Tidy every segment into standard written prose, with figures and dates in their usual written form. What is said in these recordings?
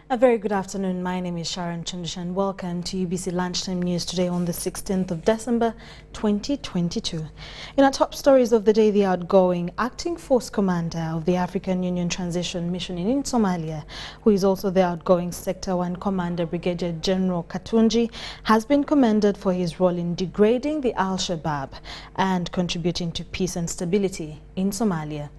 A very good afternoon. My name is Sharon Kyomugisha and welcome to UBC Lunchtime News today on the 16th of December 2022. In our top stories of the day, the outgoing acting force commander of the African Union Transition Mission in Somalia, who is also the outgoing Sector 1 Commander, Brigadier General Katunji, has been commended for his role in degrading the Al-Shabaab and contributing to peace and stability in Somalia.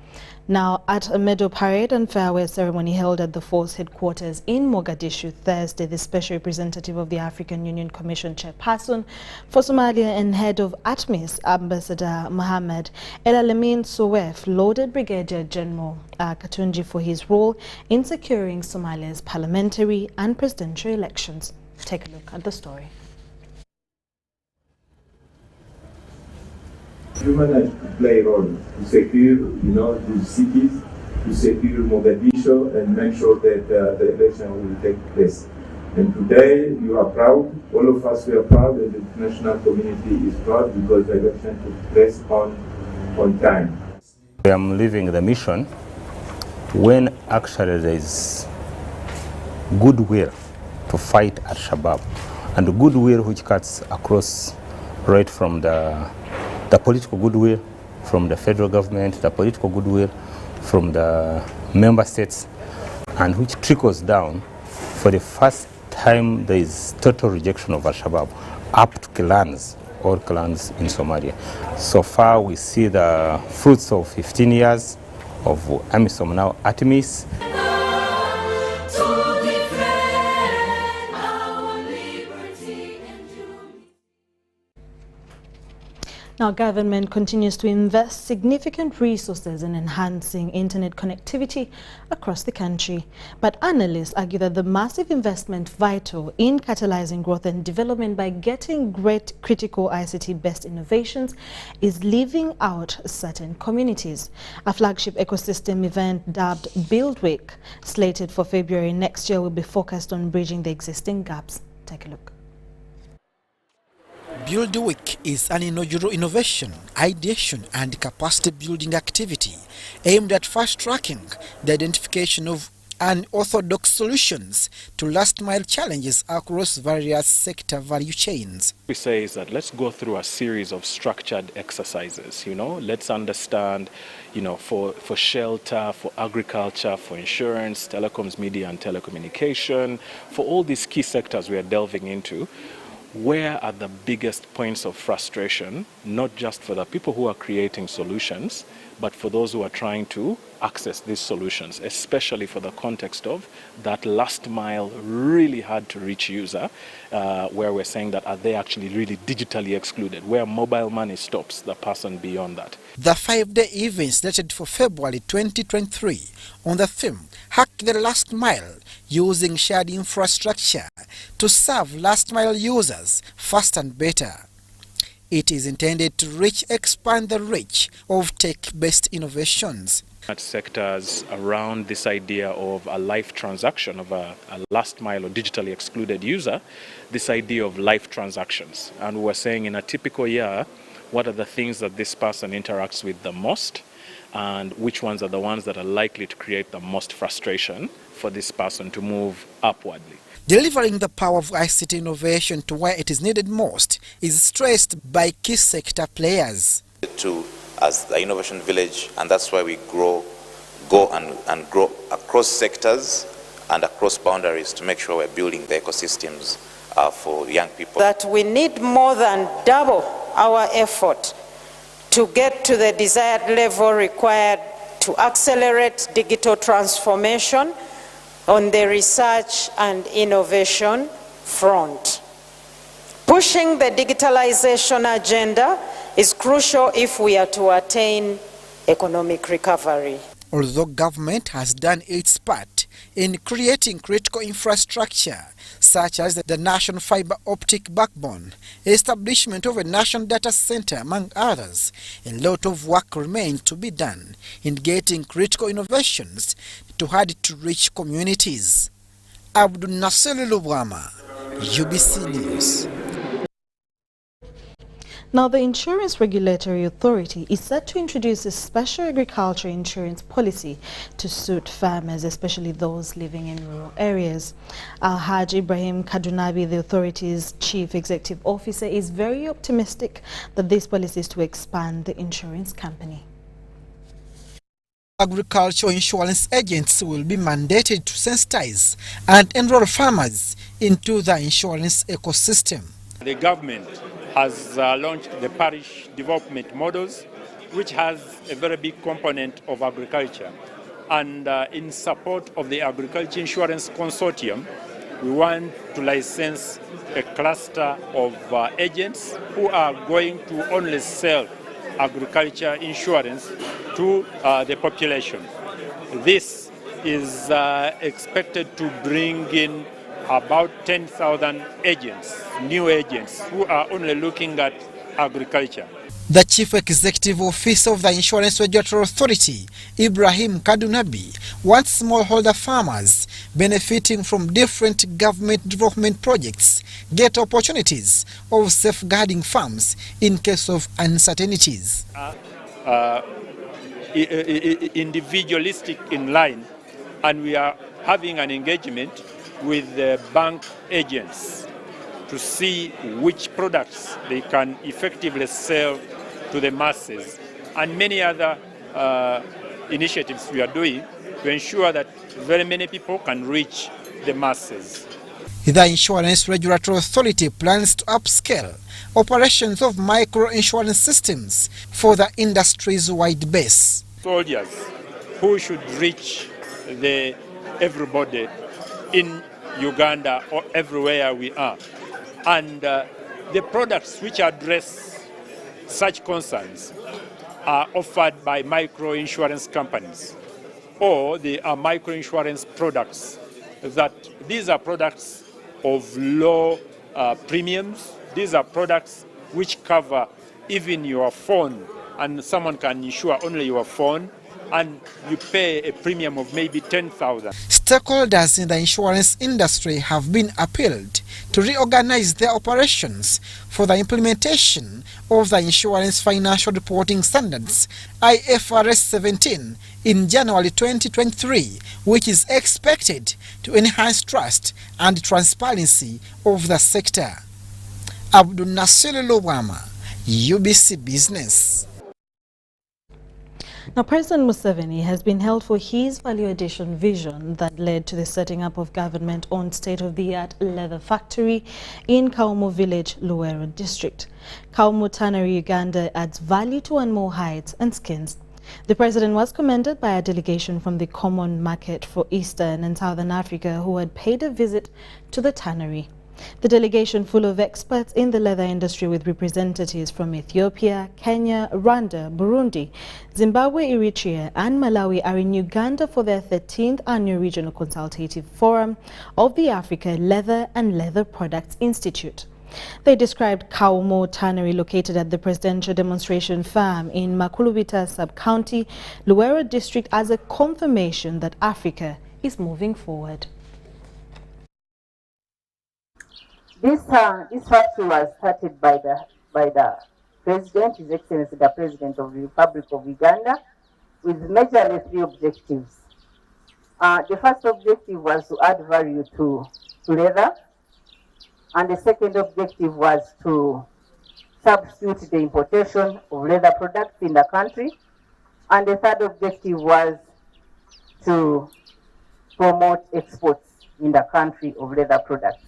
Now, at a medal parade and farewell ceremony held at the force headquarters in Mogadishu Thursday, the special representative of the African Union Commission chairperson for Somalia and head of ATMIS, Ambassador Mohammed El-Alamin Sowef, lauded Brigadier General Katunji for his role in securing Somalia's parliamentary and presidential elections. Take a look at the story. You managed to play a role to secure, the cities, to secure Mogadishu and make sure that the election will take place. And today you are proud, all of us we are proud, and the international community is proud because the election took place on time. I am leaving the mission when actually there is goodwill to fight Al-Shabaab, and the goodwill which cuts across right from the political goodwill from the federal government, the political goodwill from the member states, and which trickles down. For the first time, there is total rejection of Al-Shabaab up to clans, all clans in Somalia. So far, we see the fruits of 15 years of AMISOM, now ATMIS. Now, government continues to invest significant resources in enhancing internet connectivity across the country. But analysts argue that the massive investment vital in catalyzing growth and development by getting great critical ICT-based innovations is leaving out certain communities. A flagship ecosystem event dubbed Build Week, slated for February next year, will be focused on bridging the existing gaps. Take a look. Build Week is an inaugural innovation, ideation and capacity building activity aimed at fast-tracking the identification of unorthodox solutions to last-mile challenges across various sector value chains. We say is that let's go through a series of structured exercises, let's understand, for shelter, for agriculture, for insurance, telecoms, media and telecommunication, for all these key sectors we are delving into. Where are the biggest points of frustration, not just for the people who are creating solutions, but for those who are trying to access these solutions, especially for the context of that last mile, really hard to reach user, where we're saying that are they actually really digitally excluded, where mobile money stops the person beyond that. The 5-day event slated for February 2023 on the theme, Hack the Last Mile, using shared infrastructure to serve last-mile users faster and better. It is intended to expand the reach of tech-based innovations. At sectors around this idea of a life transaction of a last-mile or digitally excluded user, this idea of life transactions. And we're saying in a typical year, what are the things that this person interacts with the most, and which ones are the ones that are likely to create the most frustration for this person to move upwardly. Delivering the power of ICT innovation to where it is needed most is stressed by key sector players. As the innovation village, and that's why we go and grow across sectors and across boundaries to make sure we're building the ecosystems for young people. That we need more than double our effort to get to the desired level required to accelerate digital transformation on the research and innovation front. Pushing the digitalization agenda is crucial if we are to attain economic recovery. Although government has done its part in creating critical infrastructure, such as the national fiber optic backbone, establishment of a national data center, among others, a lot of work remains to be done in getting critical innovations to hard-to-reach communities. Abdul Nasser Lubwama, UBC News. Now, the Insurance Regulatory Authority is set to introduce a special agriculture insurance policy to suit farmers, especially those living in rural areas. Alhaj Ibrahim Kadunabi, the authority's chief executive officer, is very optimistic that this policy is to expand the insurance company. Agricultural insurance agents will be mandated to sensitize and enroll farmers into the insurance ecosystem. The government has launched the parish development models, which has a very big component of agriculture. And in support of the Agriculture Insurance Consortium, we want to license a cluster of agents who are going to only sell agriculture insurance to the population. This is expected to bring in about 10,000 agents, new agents, who are only looking at agriculture. The Chief Executive Officer of the Insurance Regulatory Authority, Ibrahim Kadunabi, wants smallholder farmers benefiting from different government development projects get opportunities of safeguarding farms in case of uncertainties. Individualistic in line, and we are having an engagement with the bank agents to see which products they can effectively sell to the masses, and many other initiatives we are doing to ensure that very many people can reach the masses. The Insurance Regulatory Authority plans to upscale operations of micro-insurance systems for the industry's wide base. Soldiers who should reach everybody in Uganda or everywhere we are. And the products which address such concerns are offered by micro-insurance companies, or they are micro-insurance products. These are products of low premiums. These are products which cover even your phone, and someone can insure only your phone, and you pay a premium of maybe 10,000. Stakeholders in the insurance industry have been appealed to reorganize their operations for the implementation of the Insurance Financial Reporting Standards IFRS 17 in January 2023, which is expected to enhance trust and transparency of the sector. Abdul Nasir Lowama, UBC Business. Now, President Museveni has been hailed for his value addition vision that led to the setting up of government-owned state-of-the-art leather factory in Kaumu village, Luwero district. Kaumu Tannery, Uganda adds value to animal hides and skins. The president was commended by a delegation from the Common Market for Eastern and Southern Africa who had paid a visit to the tannery. The delegation, full of experts in the leather industry with representatives from Ethiopia, Kenya, Rwanda, Burundi, Zimbabwe, Eritrea and Malawi, are in Uganda for their 13th annual Regional Consultative Forum of the Africa Leather and Leather Products Institute. They described Kaumu Tannery, located at the Presidential Demonstration Farm in Makulubita Sub-County, Luwero District, as a confirmation that Africa is moving forward. This factory was started by the President, His Excellency the President of the Republic of Uganda, with majorly 3 objectives. The first objective was to add value to leather, and the second objective was to substitute the importation of leather products in the country, and the third objective was to promote exports in the country of leather products.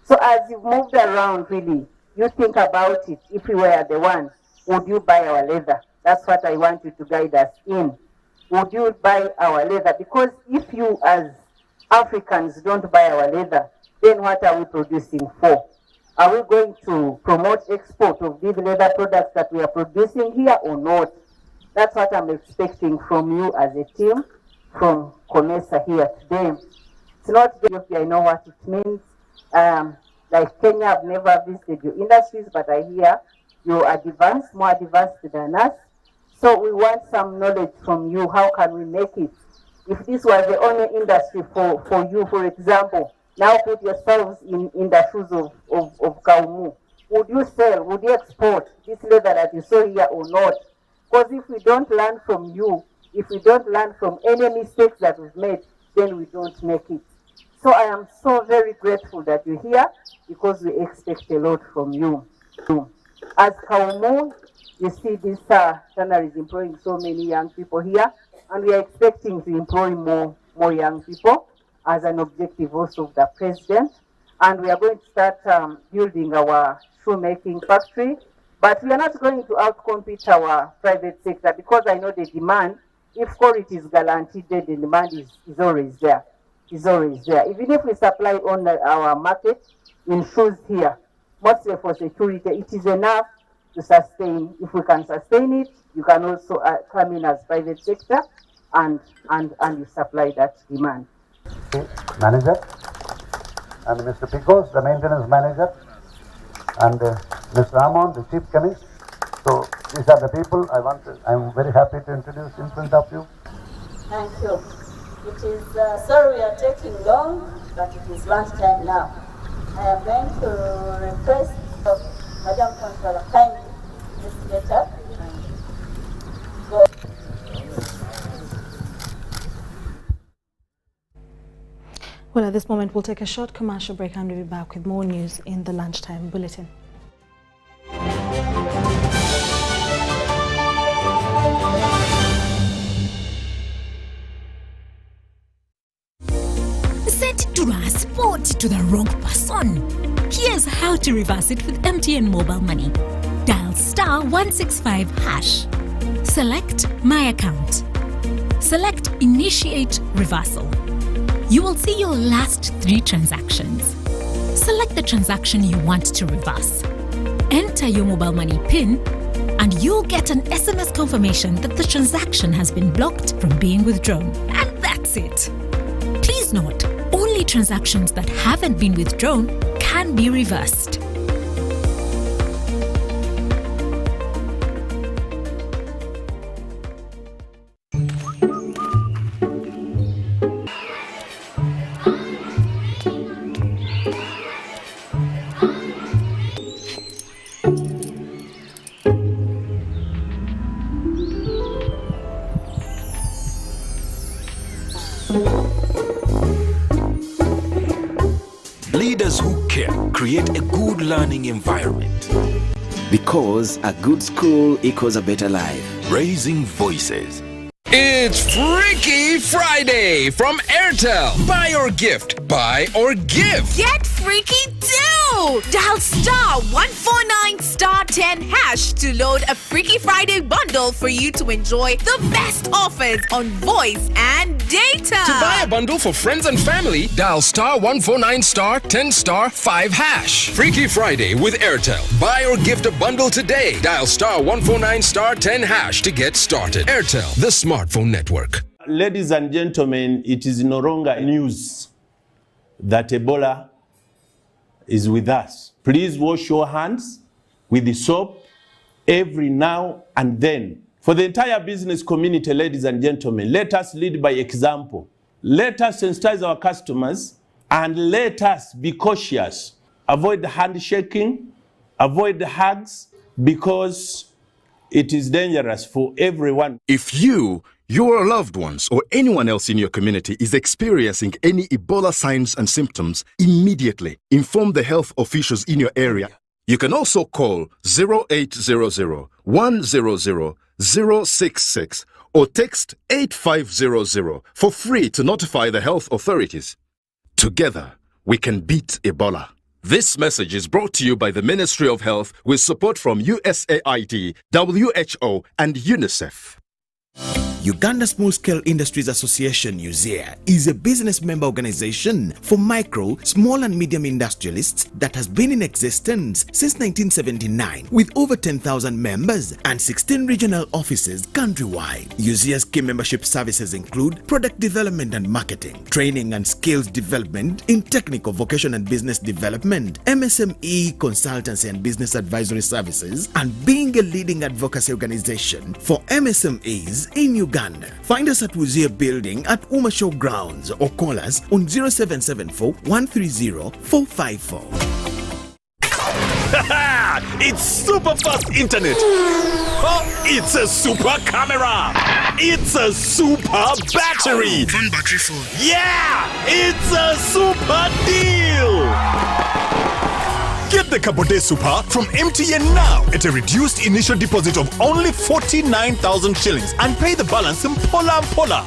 So as you've moved around, really, you think about it. If we were the ones, would you buy our leather? That's what I want you to guide us in. Would you buy our leather? Because if you as Africans don't buy our leather, then what are we producing for? Are we going to promote export of these leather products that we are producing here or not? That's what I'm expecting from you as a team from COMESA here today. It's not Ethiopia, I know what it means. Like Kenya, I've never visited your industries, but I hear you are advanced, more advanced than us. So we want some knowledge from you. How can we make it? If this was the only industry for you, for example, now put yourselves in the shoes of Kaumu. would you sell, would you export this leather that you saw here or not? Because if we don't learn from you, if we don't learn from any mistakes that we've made, then we don't make it. So I am so very grateful that you're here because we expect a lot from you. As Kaumu, you see this tannery is employing so many young people here, and we are expecting to employ more young people as an objective also of the president. And we are going to start building our shoemaking factory, but we are not going to outcompete our private sector because I know the demand, if quality is guaranteed, the demand is always there. Is always there. Even if we supply on our market in shoes here, mostly for security, it is enough to sustain. If we can sustain it, you can also come in as private sector and you supply that demand. Manager, and Mr. Picos, the maintenance manager, and Mr. Amon, the chief chemist. So these are the people I'm very happy to introduce in front of you. Thank you. It is, sorry we are taking long, but it is lunchtime now. I am going to request Madam Controller kindly just get up and go. Well, at this moment, we'll take a short commercial break and we'll be back with more news in the Lunchtime Bulletin. Sent transport to the wrong person. Here's how to reverse it with MTN Mobile Money. Dial *165#. Select My Account. Select Initiate Reversal. You will see your last 3 transactions. Select the transaction you want to reverse. Enter your mobile money PIN and you'll get an SMS confirmation that the transaction has been blocked from being withdrawn. And that's it. Please note, only transactions that haven't been withdrawn can be reversed. Leaders who care create a good learning environment. Because a good school equals a better life. Raising voices. It's Freaky Friday from Airtel. Buy or gift. Buy or give. Get freaky too! Dial *149*10# to load a Freaky Friday bundle for you to enjoy the best offers on voice and data. To buy a bundle for friends and family, dial *149*10*5#. Freaky Friday with Airtel. Buy or gift a bundle today. Dial *149*10# to get started. Airtel, the smartphone network. Ladies and gentlemen, it is no longer news that Ebola is with us. Please wash your hands with the soap every now and then. For the entire business community, ladies and gentlemen, let us lead by example. Let us sensitize our customers and let us be cautious. Avoid the handshaking, avoid the hugs, because it is dangerous for everyone. If you, your loved ones, or anyone else in your community is experiencing any Ebola signs and symptoms, immediately inform the health officials in your area. You can also call 0800 100 066 or text 8500 for free to notify the health authorities. Together, we can beat Ebola. This message is brought to you by the Ministry of Health with support from USAID, WHO, and UNICEF. Uganda Small Scale Industries Association, USAIA, is a business member organization for micro, small and medium industrialists that has been in existence since 1979 with over 10,000 members and 16 regional offices countrywide. USAIA's key membership services include product development and marketing, training and skills development in technical, vocational and business development, MSME consultancy and business advisory services, and being a leading advocacy organization for MSMEs in Uganda. Find us at Wuzia Building at Umashow Grounds or call us on 0774 130 454. It's super fast internet. Oh, it's a super camera. It's a super battery. Fun battery phone. Yeah, it's a super deal. Get the Kabode Super from MTN now at a reduced initial deposit of only 49,000 shillings and pay the balance in Pola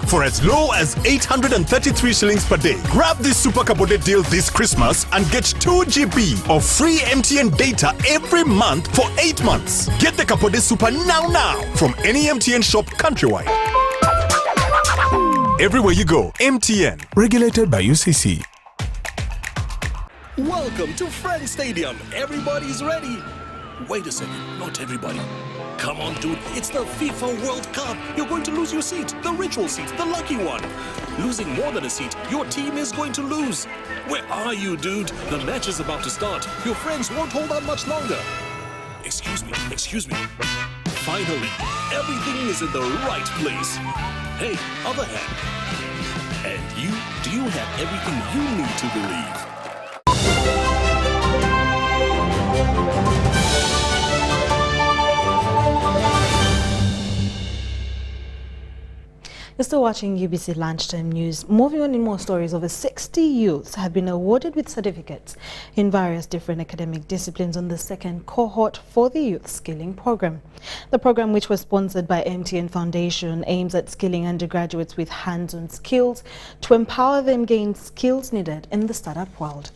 for as low as 833 shillings per day. Grab this Super Kabode deal this Christmas and get 2 GB of free MTN data every month for 8 months. Get the Kabode Super now from any MTN shop countrywide. Everywhere you go, MTN. Regulated by UCC. Welcome to Friends Stadium. Everybody's ready. Wait a second, not everybody. Come on, dude. It's the FIFA World Cup. You're going to lose your seat, the ritual seat, the lucky one. Losing more than a seat, your team is going to lose. Where are you, dude? The match is about to start. Your friends won't hold on much longer. Excuse me. Finally, everything is in the right place. Hey, other hand. And you, do you have everything you need to believe? You're still watching UBC Lunchtime News. Moving on in more stories, over 60 youths have been awarded with certificates in various different academic disciplines on the second cohort for the Youth Skilling Program. The program, which was sponsored by MTN Foundation, aims at skilling undergraduates with hands-on skills to empower them gain skills needed in the startup world.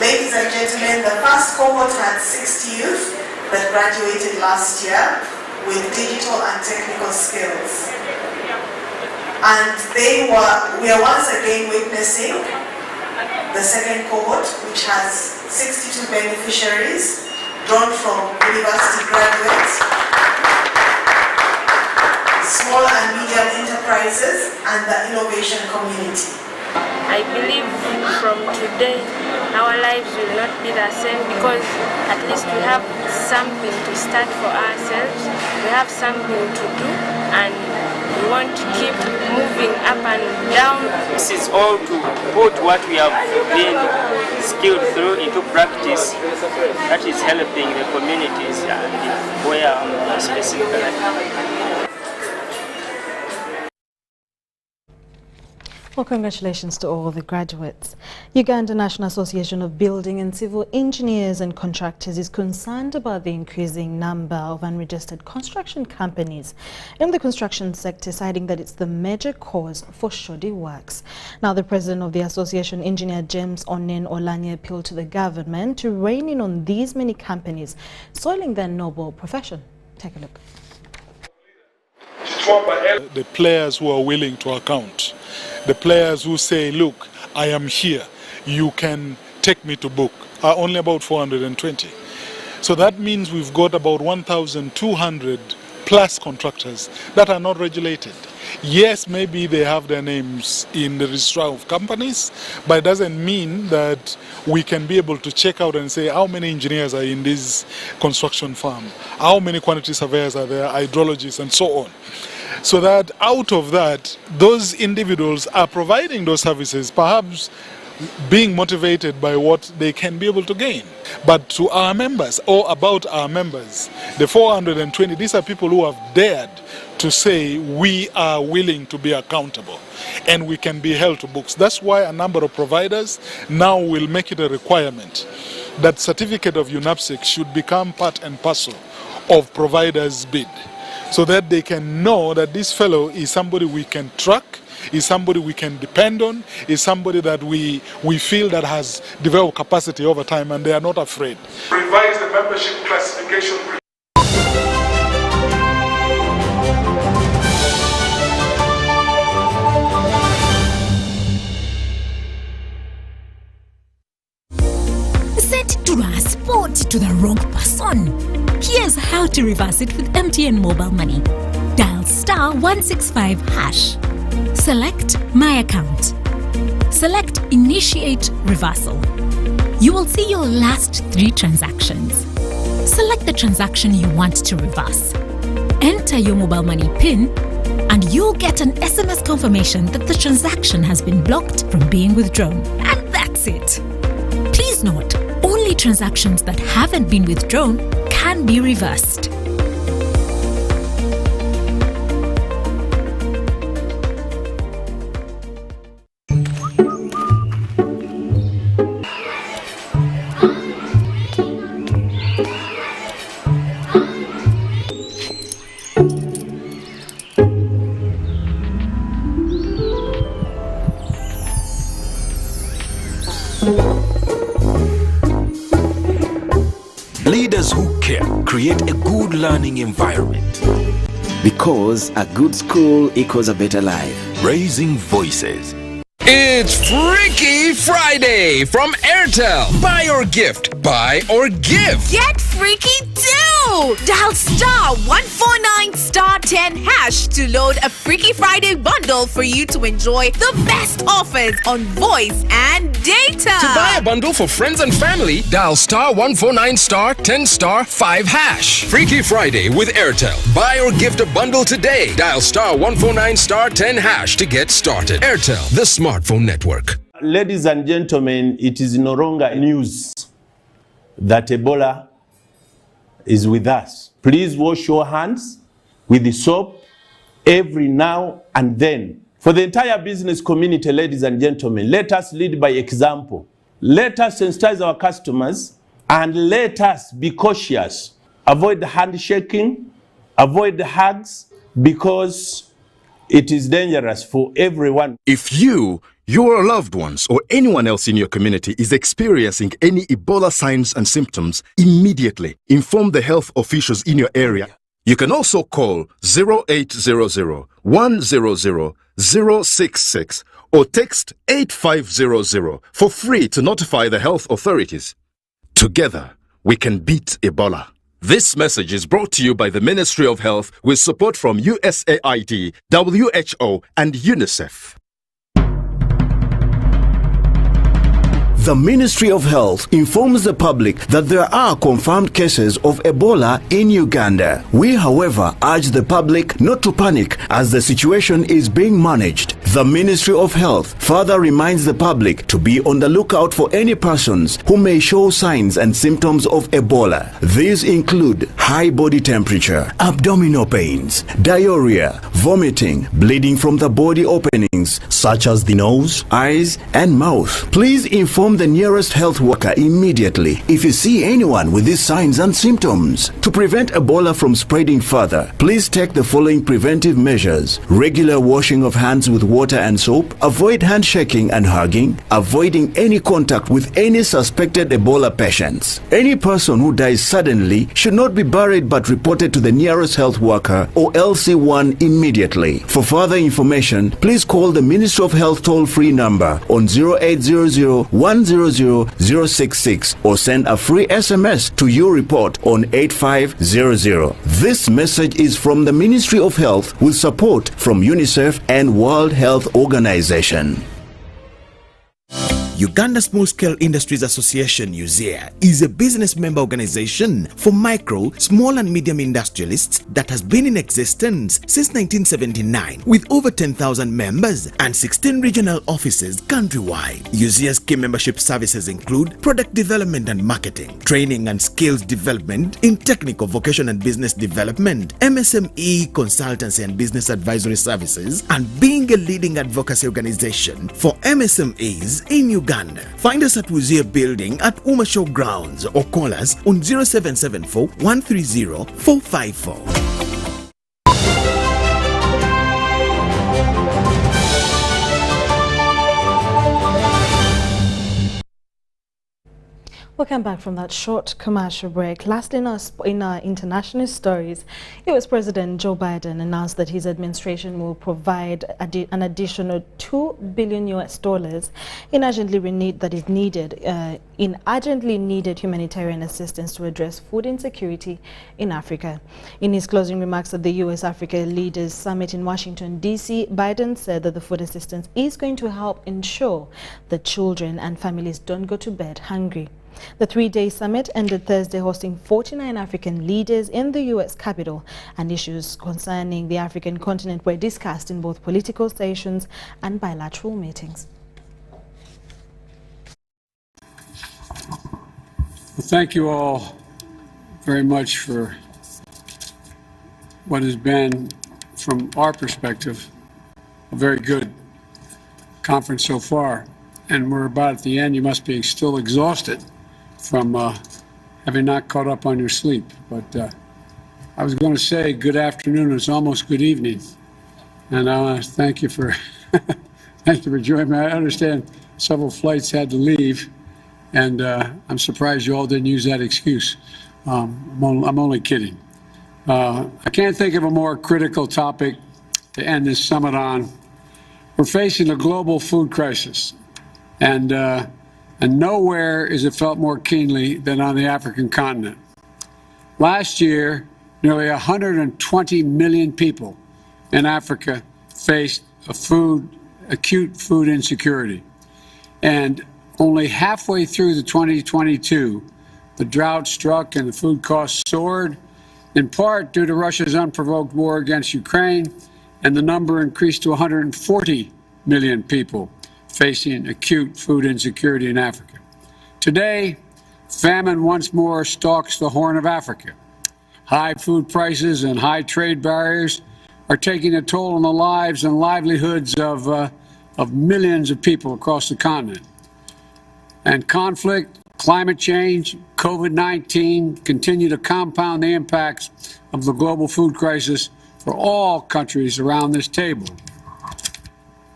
Ladies and gentlemen, the first cohort had 60 youth that graduated last year with digital and technical skills. And we are once again witnessing the second cohort, which has 62 beneficiaries drawn from university graduates, small and medium enterprises, and the innovation community. I believe from today our lives will not be the same, because at least we have something to start for ourselves, we have something to do, and we want to keep moving up and down. This is all to put what we have been skilled through into practice that is helping the communities and where specifically. Well, congratulations to all the graduates. Uganda National Association of Building and Civil Engineers and Contractors is concerned about the increasing number of unregistered construction companies in the construction sector, citing that it's the major cause for shoddy works. Now, the president of the association, Engineer James Onen Olanye, appealed to the government to rein in on these many companies, soiling their noble profession. Take a look. The players who are willing to account. The players who say, look, I am here, you can take me to book, are only about 420. So that means we've got about 1,200 plus contractors that are not regulated. Yes, maybe they have their names in the registrar of companies, but it doesn't mean that we can be able to check out and say how many engineers are in this construction firm, how many quantity surveyors are there, hydrologists, and so on. So that out of that, those individuals are providing those services, perhaps being motivated by what they can be able to gain. But to our members, or about our members, the 420, these are people who have dared to say we are willing to be accountable and we can be held to books. That's why a number of providers now will make it a requirement that certificate of UNAPSIC should become part and parcel of providers' bid, so that they can know that this fellow is somebody we can track, is somebody we can depend on, is somebody that we feel that has developed capacity over time, and they are not afraid. Revise the membership classification. Set to transport to the wrong person. Here's how to reverse it with MTN Mobile Money. Dial *165#. Select My Account. Select Initiate Reversal. You will see your last 3 transactions. Select the transaction you want to reverse. Enter your mobile money PIN and you'll get an SMS confirmation that the transaction has been blocked from being withdrawn. And that's it. Please note, only only transactions that haven't been withdrawn can be reversed. Leaders who care create a good learning environment. Because a good school equals a better life. Raising voices. It's Freaky Friday from Airtel. Buy or gift, buy or give. Get freaky too! Dial *149*10# to load a Freaky Friday bundle for you to enjoy the best offers on voice and data. To buy a bundle for friends and family, dial *149*10*5#. Freaky Friday with Airtel. Buy or gift a bundle today. Dial *149*10# to get started. Airtel, the smartphone network. Ladies and gentlemen, it is no longer news that Ebola is with us. Please wash your hands with the soap every now and then. For the entire business community, ladies and gentlemen, let us lead by example. Let us sensitize our customers and let us be cautious. Avoid the handshaking, avoid the hugs, because it is dangerous for everyone. If you, your loved ones, or anyone else in your community is experiencing any Ebola signs and symptoms, immediately inform the health officials in your area. You can also call 0800 100 066 or text 8500 for free to notify the health authorities. Together, we can beat Ebola. This message is brought to you by the Ministry of Health with support from USAID, WHO, and UNICEF. The Ministry of Health informs the public that there are confirmed cases of Ebola in Uganda. We, however, urge the public not to panic as the situation is being managed. The Ministry of Health further reminds the public to be on the lookout for any persons who may show signs and symptoms of Ebola. These include high body temperature, abdominal pains, diarrhea, vomiting, bleeding from the body openings such as the nose, eyes, and mouth. Please inform the nearest health worker immediately if you see anyone with these signs and symptoms. To prevent Ebola from spreading further, please take the following preventive measures: regular washing of hands with water and soap, avoid handshaking and hugging, avoiding any contact with any suspected Ebola patients. Any person who dies suddenly should not be buried but reported to the nearest health worker or LC1 immediately. For further information, please call the Ministry of Health toll-free number on 0800 100 066 or send a free SMS to your report on 8500. This message is from the Ministry of Health with support from UNICEF and World Health Organization. Uganda Small Scale Industries Association (UZIA) is a business member organization for micro, small and medium industrialists that has been in existence since 1979 with over 10,000 members and 16 regional offices countrywide. UZIA's key membership services include product development and marketing, training and skills development in technical, vocational and business development, MSME consultancy and business advisory services, and being a leading advocacy organization for MSMEs in Uganda. Find us at UZIA Building at Umashow Grounds or call us on 0774 130 454. Welcome back from that short commercial break. Lastly, in our international stories, US President Joe Biden announced that his administration will provide an additional $2 billion in urgently needed humanitarian assistance to address food insecurity in Africa. In his closing remarks at the US-Africa Leaders Summit in Washington, D.C., Biden said that the food assistance is going to help ensure that children and families don't go to bed hungry. The three-day summit ended Thursday hosting 49 African leaders in the U.S. Capitol, and issues concerning the African continent were discussed in both political sessions and bilateral meetings. thank you all very much for what has been, from our perspective, a very good conference so far. And we're about at the end. You must be still exhausted from having not caught up on your sleep. But I was going to say good afternoon. It's almost good evening. And I want to thank you for thank you for joining me. I understand several flights had to leave, and I'm surprised you all didn't use that excuse. I'm only kidding. I can't think of a more critical topic to end this summit on. We're facing a global food crisis, and nowhere is it felt more keenly than on the African continent. Last year, nearly 120 million people in Africa faced acute food insecurity. And only halfway through the 2022, the drought struck and the food costs soared, in part due to Russia's unprovoked war against Ukraine, and the number increased to 140 million people facing acute food insecurity in Africa. Today, famine once more stalks the Horn of Africa. High food prices and high trade barriers are taking a toll on the lives and livelihoods of millions of people across the continent. And conflict, climate change, COVID-19 continue to compound the impacts of the global food crisis for all countries around this table.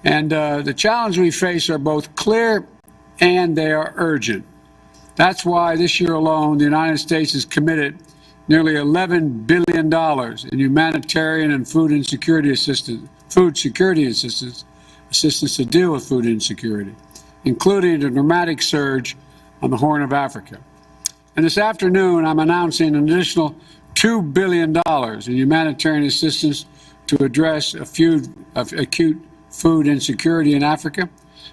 And the challenges we face are both clear and they are urgent. That's why this year alone, the United States has committed nearly $11 billion in humanitarian and food security assistance to deal with food insecurity, including a dramatic surge on the Horn of Africa. And this afternoon, I'm announcing an additional $2 billion in humanitarian assistance to address acute food insecurity in Africa.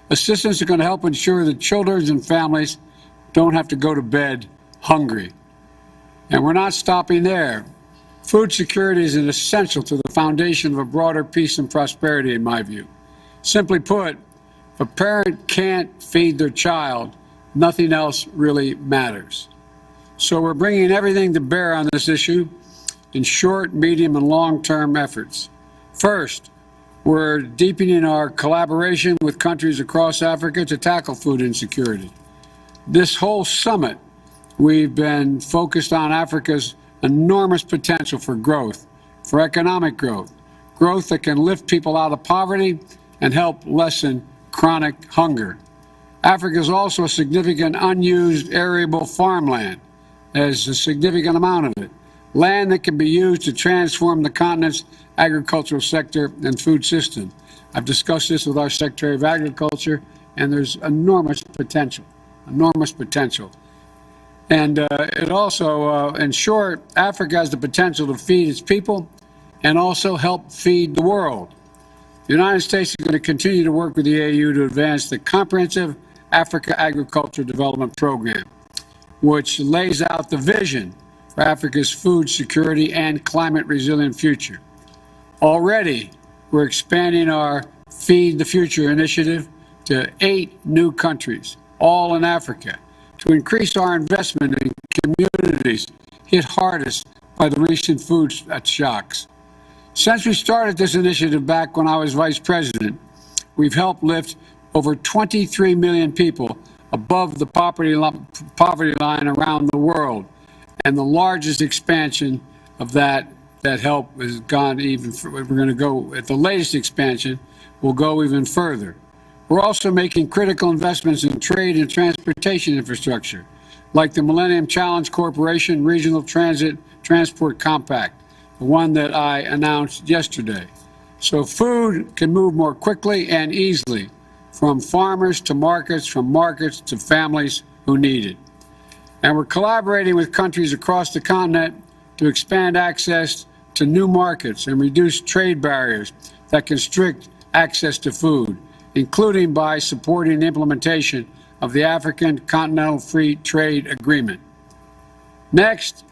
Assistance is going to help ensure that children and families don't have to go to bed hungry. And we're not stopping there. Food security is essential to the foundation of a broader peace and prosperity, in my view. Simply put, if a parent can't feed their child, nothing else really matters. So we're bringing everything to bear on this issue in short, medium, and long-term efforts. First, we're deepening our collaboration with countries across Africa to tackle food insecurity. This whole summit, we've been focused on Africa's enormous potential for growth, for economic growth, growth that can lift people out of poverty and help lessen chronic hunger. Africa is also a significant unused arable farmland. There's a significant amount of it. Land that can be used to transform the continent's agricultural sector and food system. I've discussed this with our Secretary of Agriculture, and there's enormous potential. And it also, in short, Africa has the potential to feed its people and also help feed the world. The United States is going to continue to work with the AU to advance the comprehensive Africa Agriculture Development Program, which lays out the vision for Africa's food security and climate resilient future. Already, we're expanding our Feed the Future initiative to 8 new countries, all in Africa, to increase our investment in communities hit hardest by the recent food shocks. Since we started this initiative back when I was Vice President, we've helped lift over 23 million people above the poverty line around the world. And the largest expansion of that help has gone even, we're going to go, at the latest expansion, we'll go even further. We're also making critical investments in trade and transportation infrastructure, like the Millennium Challenge Corporation Regional Transport Compact, the one that I announced yesterday. So food can move more quickly and easily from farmers to markets, from markets to families who need it. And we're collaborating with countries across the continent to expand access to new markets and reduce trade barriers that constrict access to food, including by supporting the implementation of the African Continental Free Trade Agreement. Next,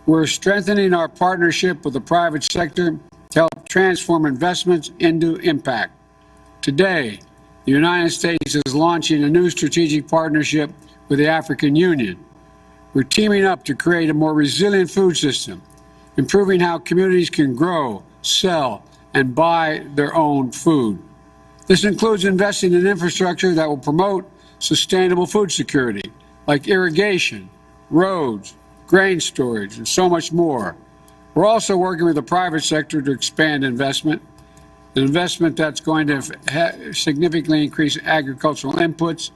we're strengthening our partnership with the private sector to help transform investments into impact. Today, the United States is launching a new strategic partnership with the African Union. We're teaming up to create a more resilient food system, improving how communities can grow, sell, and buy their own food. This includes investing in infrastructure that will promote sustainable food security, like irrigation, roads, grain storage, and so much more. We're also working with the private sector to expand investment, an investment that's going to significantly increase agricultural inputs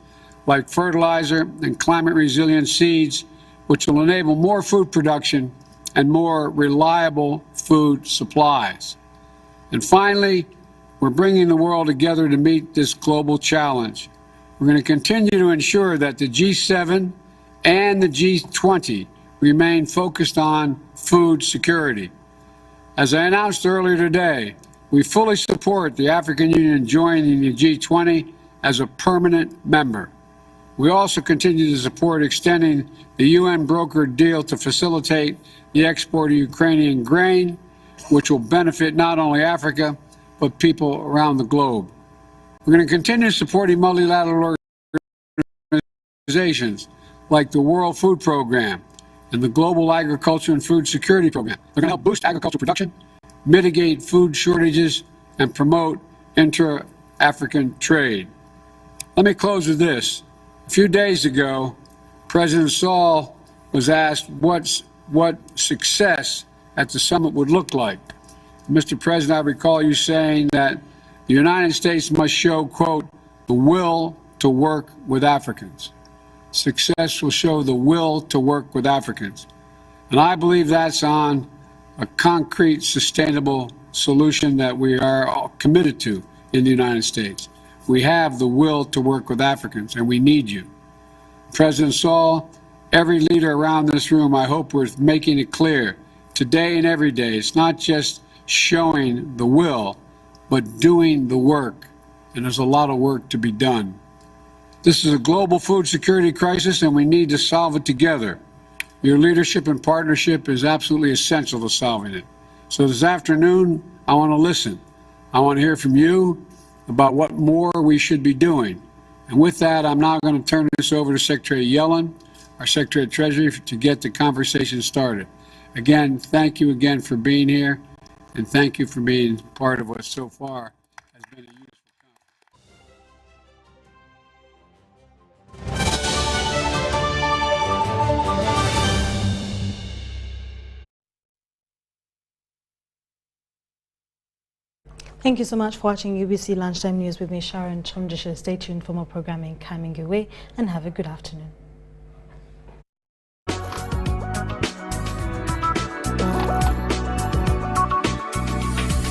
like fertilizer and climate-resilient seeds, which will enable more food production and more reliable food supplies. And finally, we're bringing the world together to meet this global challenge. We're going to continue to ensure that the G7 and the G20 remain focused on food security. As I announced earlier today, we fully support the African Union joining the G20 as a permanent member. We also continue to support extending the UN brokered deal to facilitate the export of Ukrainian grain, which will benefit not only Africa, but people around the globe. We're going to continue supporting multilateral organizations like the World Food Program and the Global Agriculture and Food Security Program. They're going to help boost agricultural production, mitigate food shortages, and promote intra-African trade. Let me close with this. A few days ago, President Sall was asked what success at the summit would look like. Mr. President, I recall you saying that the United States must show, quote, the will to work with Africans. Success will show the will to work with Africans. And I believe that's on a concrete, sustainable solution that we are all committed to in the United States. We have the will to work with Africans, and we need you. President Sall, every leader around this room, I hope we're making it clear today and every day, it's not just showing the will, but doing the work. And there's a lot of work to be done. This is a global food security crisis, and we need to solve it together. Your leadership and partnership is absolutely essential to solving it. So this afternoon, I want to listen. I want to hear from you about what more we should be doing. And with that, I'm now going to turn this over to Secretary Yellen, our Secretary of Treasury, to get the conversation started. Again, thank you again for being here, and thank you for being part of what so far has been a useful Thank you so much for watching UBC Lunchtime News with me, Sharon Kyomugisha. Stay tuned for more programming coming your way, and have a good afternoon.